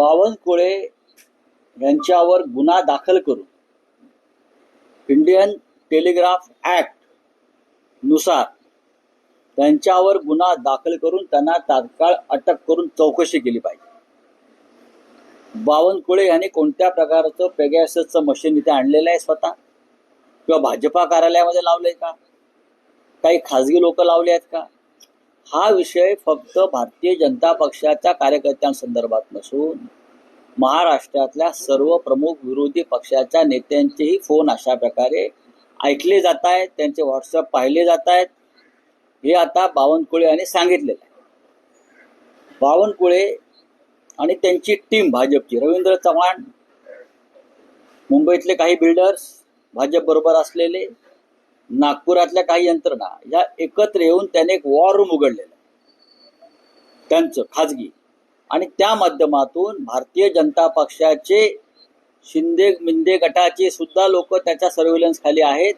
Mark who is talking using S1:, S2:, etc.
S1: बावनकुळे यांच्यावर गुन्हा दाखल करून इंडियन टेलिग्राफ ऍक्ट नुसार त्यांच्यावर गुन्हा दाखल करून त्यांना तात्काळ अटक करून चौकशी केली पाहिजे. बावनकुळे यांनी कोणत्या प्रकारचं पेगॅससचं मशीन इथे आणलेलं आहे स्वतः, किंवा भाजपा कार्यालयामध्ये लावलंय का, काही खाजगी लोक लावले आहेत का? हा विषय फक्त भारतीय जनता पक्षाच्या कार्यकर्त्यांसंदर्भात नसून महाराष्ट्रातल्या सर्व प्रमुख विरोधी पक्षाच्या नेत्यांचेही फोन अशा प्रकारे ऐकले जात आहेत, त्यांचे व्हॉट्सअप पाहिले जात आहेत, हे आता बावनकुळे यांनी सांगितलेलं आहे. बावनकुळे आणि त्यांची टीम भाजपची, रवींद्र चव्हाण, मुंबईतले काही बिल्डर्स, भाजप बरोबर असलेले, नागपुरातल्या काही यंत्रणा, या एकत्र येऊन त्याने एक वॉर रूम उघडलेलं त्यांचं खाजगी, आणि त्या माध्यमातून भारतीय जनता पक्षाचे शिंदे मिंदे गटाचे सुद्धा लोक त्याच्या सर्व्हेलन्स खाली आहेत.